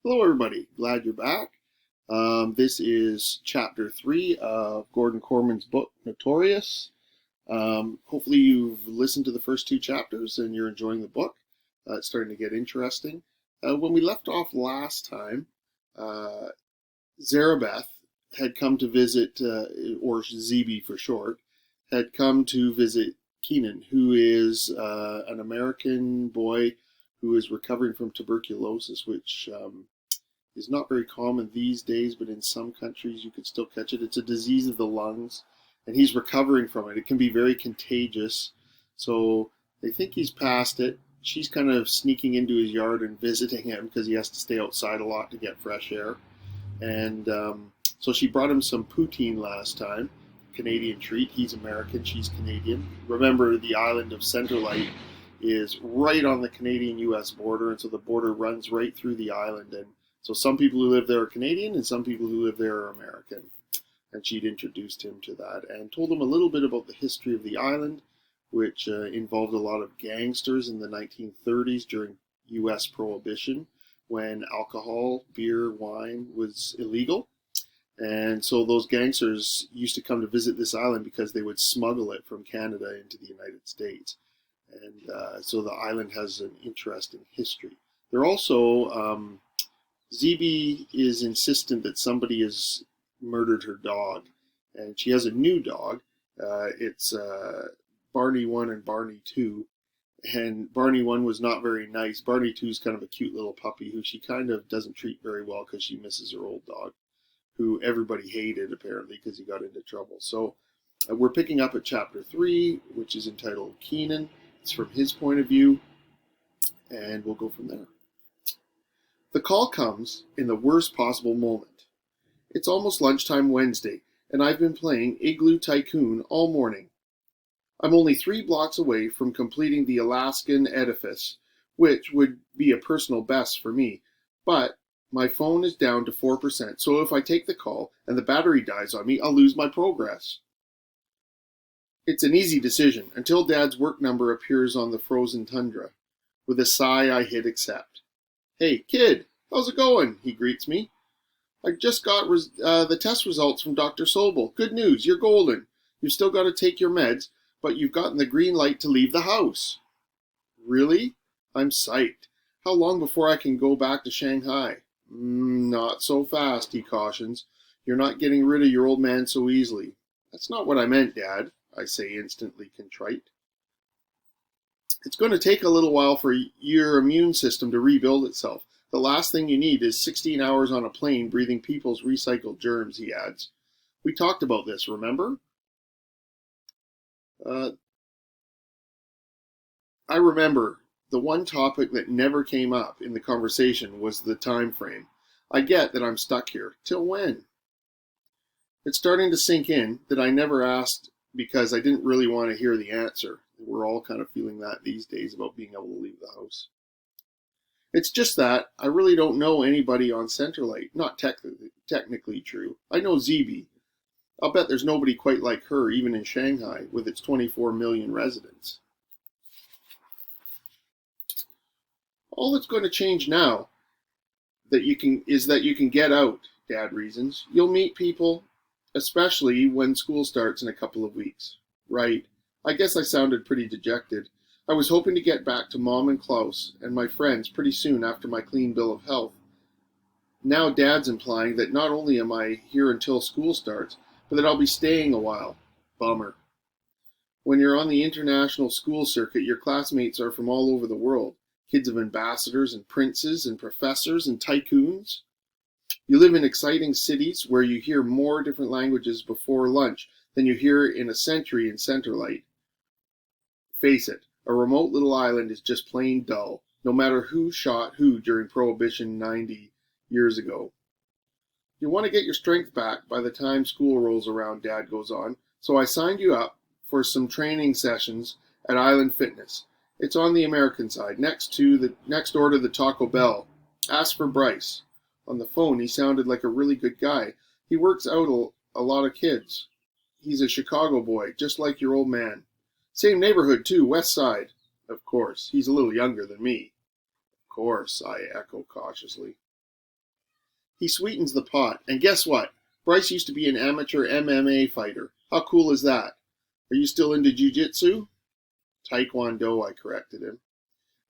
Hello, everybody. Glad you're back. This is chapter 3 of Gordon Corman's book, Notorious. Hopefully, you've listened to the first two chapters and you're enjoying the book. It's starting to get interesting. When we left off last time, uh, Zarabeth had come to visit, or ZB for short, had come to visit Keenan, who is an American boy who is recovering from tuberculosis, which is not very common these days, but in some countries you could still catch it. It's a disease of the lungs, and he's recovering from it. It can be very contagious. So they think he's past it. She's kind of sneaking into his yard and visiting him because he has to stay outside a lot to get fresh air. And so she brought him some poutine last time, Canadian treat. He's American, she's Canadian. Remember, the island of Centerlight is right on the Canadian-U.S. border, and so the border runs right through the island. And so some people who live there are Canadian, and some people who live there are American. And she'd introduced him to that and told him a little bit about the history of the island, which involved a lot of gangsters in the 1930s during U.S. Prohibition, when alcohol, beer, wine was illegal. And so those gangsters used to come to visit this island because they would smuggle it from Canada into the United States. And so the island has an interesting history. They're also, ZB is insistent that somebody has murdered her dog. And she has a new dog. It's Barney 1 and Barney 2. And Barney 1 was not very nice. Barney 2 is kind of a cute little puppy who she kind of doesn't treat very well because she misses her old dog, who everybody hated apparently because he got into trouble. So we're picking up at chapter 3, which is entitled Keenan. It's from his point of view, and we'll go from there. The call comes in the worst possible moment. It's almost lunchtime Wednesday, and I've been playing Igloo Tycoon all morning. I'm only 3 blocks away from completing the Alaskan edifice, which would be a personal best for me, but my phone is down to 4%, so if I take the call and the battery dies on me, I'll lose my progress. It's an easy decision until Dad's work number appears on the frozen tundra. With a sigh, I hit accept. Hey, kid, how's it going? He greets me. I just got the test results from Dr. Sobel. Good news, you're golden. You've still got to take your meds, but you've gotten the green light to leave the house. Really? I'm psyched. How long before I can go back to Shanghai? Not so fast, he cautions. You're not getting rid of your old man so easily. That's not what I meant, Dad, I say, instantly contrite. It's going to take a little while for your immune system to rebuild itself. The last thing you need is 16 hours on a plane breathing people's recycled germs, he adds. We talked about this, remember? I remember the one topic that never came up in the conversation was the time frame. I get that I'm stuck here. Till when? It's starting to sink in that I never asked because I didn't really want to hear the answer. We're all kind of feeling that these days about being able to leave the house. It's just that I really don't know anybody on Centerlight. Not technically true. I know ZB. I'll bet there's nobody quite like her, even in Shanghai, with its 24 million residents. All that's going to change now is that you can get out, Dad reasons. You'll meet people, especially when school starts in a couple of weeks. Right. I guess I sounded pretty dejected. I was hoping to get back to Mom and Klaus and my friends pretty soon after my clean bill of health. Now Dad's implying that not only am I here until school starts, but that I'll be staying a while. Bummer. When you're on the international school circuit, your classmates are from all over the world. Kids of ambassadors and princes and professors and tycoons. You live in exciting cities where you hear more different languages before lunch than you hear in a century in Centerlight. Face it, a remote little island is just plain dull, no matter who shot who during Prohibition 90 years ago. You want to get your strength back by the time school rolls around, Dad goes on, so I signed you up for some training sessions at Island Fitness. It's on the American side, next door to the Taco Bell. Ask for Bryce. On the phone, he sounded like a really good guy. He works out a lot of kids. He's a Chicago boy, just like your old man. Same neighborhood, too, West Side. Of course, he's a little younger than me. Of course, I echo cautiously. He sweetens the pot. And guess what? Bryce used to be an amateur MMA fighter. How cool is that? Are you still into jiu-jitsu? Taekwondo, I corrected him.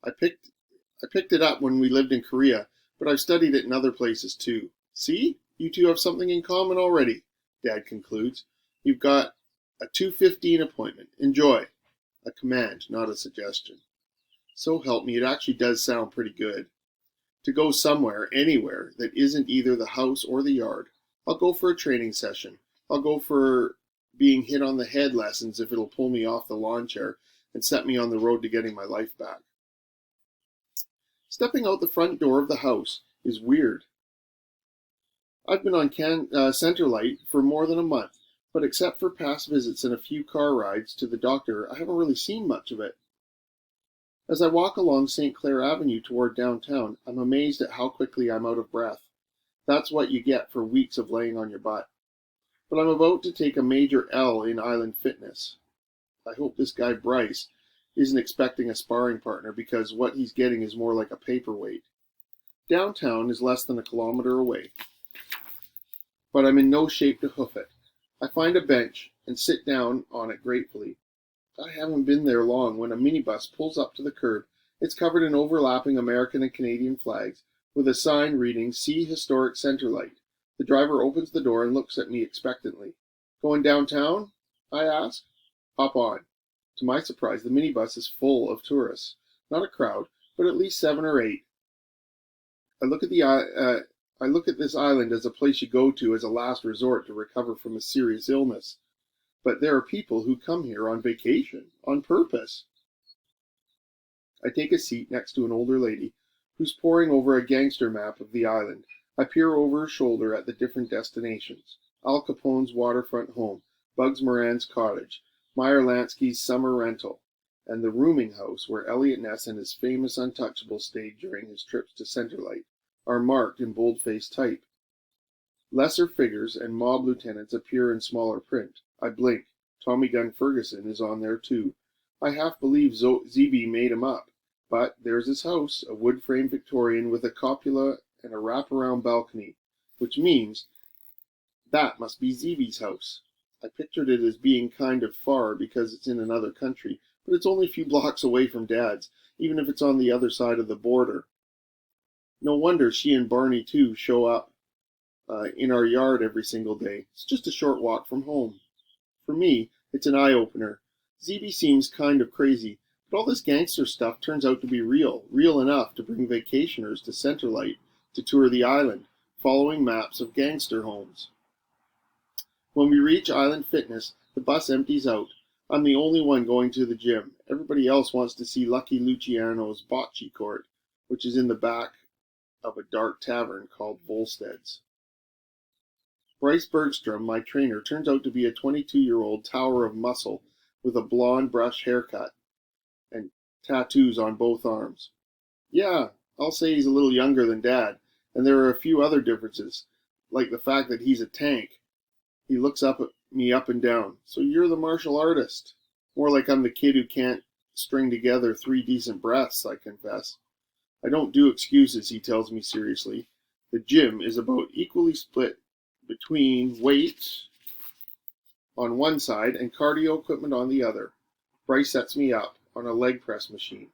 I picked it up when we lived in Korea, but I've studied it in other places too. See? You two have something in common already, Dad concludes. You've got a 2:15 appointment. Enjoy. A command, not a suggestion. So help me, it actually does sound pretty good. To go somewhere, anywhere, that isn't either the house or the yard. I'll go for a training session. I'll go for being hit on the head lessons if it'll pull me off the lawn chair and set me on the road to getting my life back. Stepping out the front door of the house is weird. I've been on Centerlight for more than a month, but except for past visits and a few car rides to the doctor, I haven't really seen much of it. As I walk along St. Clair Avenue toward downtown, I'm amazed at how quickly I'm out of breath. That's what you get for weeks of laying on your butt. But I'm about to take a major L in Island Fitness. I hope this guy Bryce isn't expecting a sparring partner, because what he's getting is more like a paperweight. Downtown is less than a kilometer away, but I'm in no shape to hoof it. I find a bench and sit down on it gratefully. I haven't been there long when a minibus pulls up to the curb. It's covered in overlapping American and Canadian flags, with a sign reading, "See Historic Centerlight." The driver opens the door and looks at me expectantly. "Going downtown?" I ask. "Hop on." To my surprise, the minibus is full of tourists. Not a crowd, but at least 7 or 8. I look at this island as a place you go to as a last resort to recover from a serious illness. But there are people who come here on vacation, on purpose. I take a seat next to an older lady who's poring over a gangster map of the island. I peer over her shoulder at the different destinations. Al Capone's waterfront home, Bugs Moran's cottage, Meyer Lansky's summer rental, and the rooming house where Elliot Ness and his famous Untouchable stayed during his trips to Centerlight are marked in bold-faced type. Lesser figures and mob lieutenants appear in smaller print. I blink. Tommy Gun Ferguson is on there too. I half believe ZB made him up. But there's his house, a wood-frame Victorian with a cupola and a wraparound balcony, which means that must be ZB's house. I pictured it as being kind of far because it's in another country, but it's only a few blocks away from Dad's, even if it's on the other side of the border. No wonder she and Barney, too, show up in our yard every single day. It's just a short walk from home. For me, it's an eye-opener. ZB seems kind of crazy, but all this gangster stuff turns out to be real enough to bring vacationers to Centerlight to tour the island, following maps of gangster homes. When we reach Island Fitness, the bus empties out. I'm the only one going to the gym. Everybody else wants to see Lucky Luciano's bocce court, which is in the back of a dark tavern called Volstead's. Bryce Bergstrom, my trainer, turns out to be a 22-year-old tower of muscle with a blonde brush haircut and tattoos on both arms. Yeah, I'll say he's a little younger than Dad, and there are a few other differences, like the fact that he's a tank. He looks up at me up and down. "So you're the martial artist." More like I'm the kid who can't string together 3 decent breaths, I confess. "I don't do excuses," he tells me seriously. "The gym is about equally split between weight on one side and cardio equipment on the other." Bryce sets me up on a leg press machine.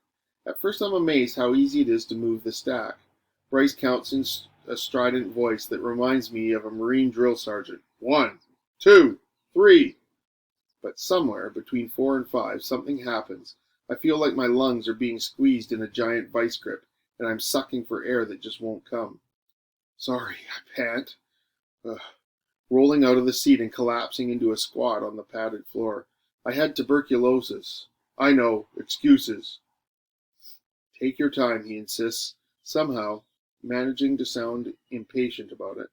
At first I'm amazed how easy it is to move the stack. Bryce counts in a strident voice that reminds me of a Marine drill sergeant. 1, 2, 3. But somewhere between 4 and 5, something happens. I feel like my lungs are being squeezed in a giant vice grip, and I'm sucking for air that just won't come. "Sorry," I pant. Rolling out of the seat and collapsing into a squat on the padded floor. "I had tuberculosis." "I know. Excuses." "Take your time," he insists, somehow managing to sound impatient about it.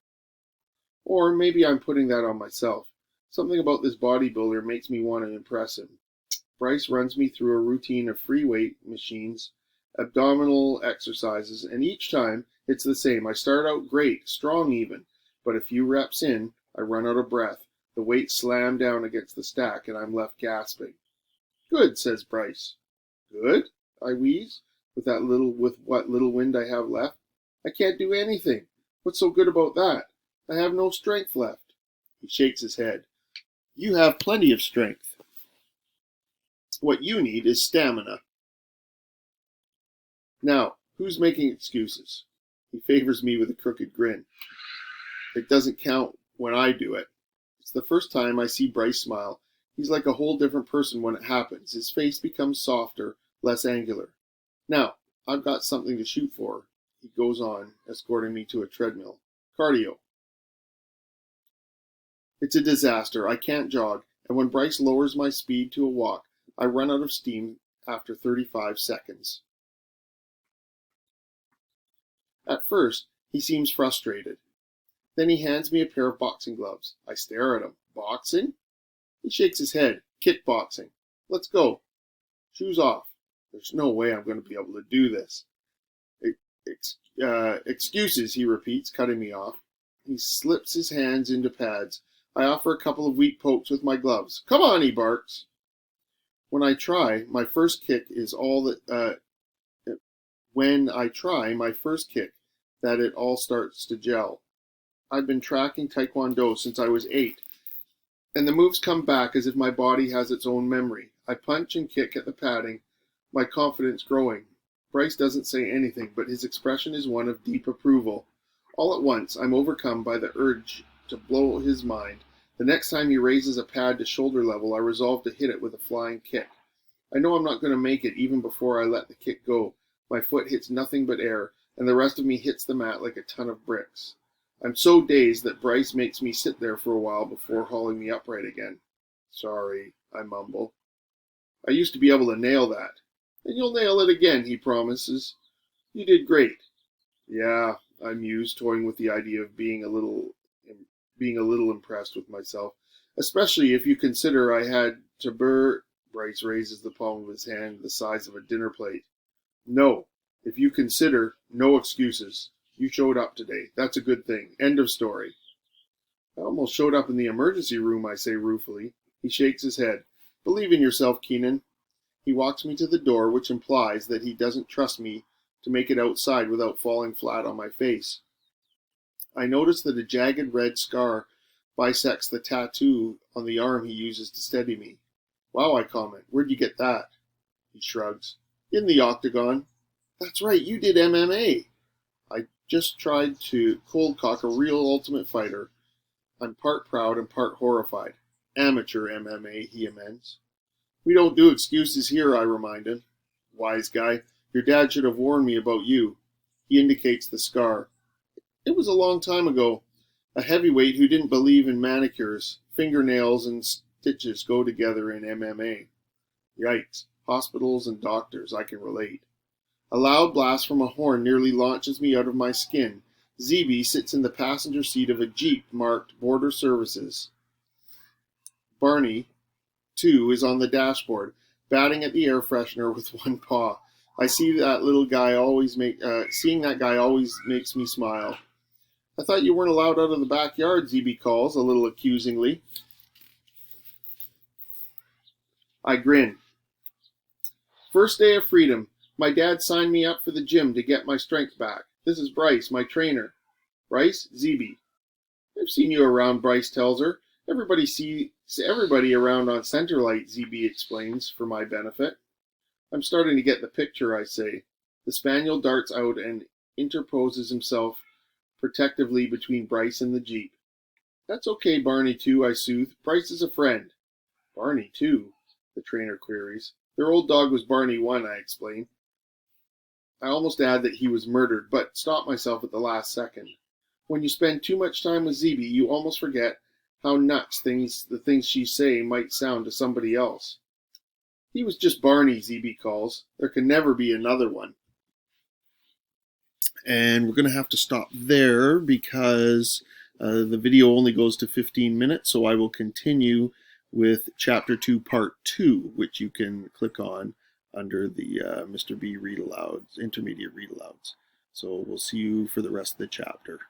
Or maybe I'm putting that on myself. Something about this bodybuilder makes me want to impress him. Bryce runs me through a routine of free weight machines, abdominal exercises, and each time it's the same. I start out great, strong even, but a few reps in, I run out of breath. The weights slam down against the stack, and I'm left gasping. "Good," says Bryce. "Good?" I wheeze, with what little wind I have left. "I can't do anything. What's so good about that? I have no strength left. He shakes his head. You have plenty of strength. What you need is stamina. Now, who's making excuses? He favors me with a crooked grin. It doesn't count when I do it. It's the first time I see Bryce smile. He's like a whole different person when it happens. His face becomes softer, less angular. Now, I've got something to shoot for. He goes on, escorting me to a treadmill. Cardio. It's a disaster. I can't jog, and when Bryce lowers my speed to a walk, I run out of steam after 35 seconds. At first, he seems frustrated. Then he hands me a pair of boxing gloves. I stare at him. Boxing? He shakes his head. Kickboxing. Let's go. Shoes off. There's no way I'm going to be able to do this. Excuses, he repeats, cutting me off. He slips his hands into pads. I offer a couple of weak pokes with my gloves. Come on, he barks. When I try, my first kick that it all starts to gel. I've been tracking Taekwondo since I was 8, and the moves come back as if my body has its own memory. I punch and kick at the padding, my confidence growing. Bryce doesn't say anything, but his expression is one of deep approval. All at once, I'm overcome by the urge to blow his mind. The next time he raises a pad to shoulder level, I resolve to hit it with a flying kick. I know I'm not going to make it even before I let the kick go. My foot hits nothing but air, and the rest of me hits the mat like a ton of bricks. I'm so dazed that Bryce makes me sit there for a while before hauling me upright again. Sorry, I mumble. I used to be able to nail that. And you'll nail it again, he promises. You did great. Yeah, I muse, toying with the idea of being a little impressed with myself, especially if you consider I had to Bryce raises the palm of his hand the size of a dinner plate. No, if you consider, no excuses. You showed up today. That's a good thing. End of story. I almost showed up in the emergency room, I say ruefully. He shakes his head. Believe in yourself, Keenan. He walks me to the door, which implies that he doesn't trust me to make it outside without falling flat on my face. I notice that a jagged red scar bisects the tattoo on the arm he uses to steady me. Wow, I comment. Where'd you get that? He shrugs. In the octagon. That's right, you did MMA. I just tried to cold cock a real Ultimate Fighter. I'm part proud and part horrified. Amateur MMA, he amends. We don't do excuses here, I remind him. Wise guy, your dad should have warned me about you. He indicates the scar. It was a long time ago. A heavyweight who didn't believe in manicures. Fingernails and stitches go together in MMA. Yikes. Hospitals and doctors, I can relate. A loud blast from a horn nearly launches me out of my skin. ZB sits in the passenger seat of a Jeep marked Border Services. Barney, too, is on the dashboard, batting at the air freshener with one paw. Seeing that guy always makes me smile. I thought you weren't allowed out of the backyard, ZB calls, a little accusingly. I grin. First day of freedom. My dad signed me up for the gym to get my strength back. This is Bryce, my trainer. Bryce, ZB. I've seen you around, Bryce tells her. Everybody around on Centerlight, ZB explains, for my benefit. I'm starting to get the picture, I say. The spaniel darts out and interposes himself protectively between Bryce and the Jeep. That's okay, Barney, too, I soothe. Bryce is a friend. Barney, too, the trainer queries. Their old dog was Barney 1, I explain. I almost add that he was murdered, but stop myself at the last second. When you spend too much time with ZB, you almost forget how nuts the things she say might sound to somebody else. He was just Barney, ZB calls. There can never be another one. And we're going to have to stop there because the video only goes to 15 minutes, so I will continue with Chapter 2, Part 2, which you can click on under the Mr. B read alouds, intermediate read alouds. So we'll see you for the rest of the chapter.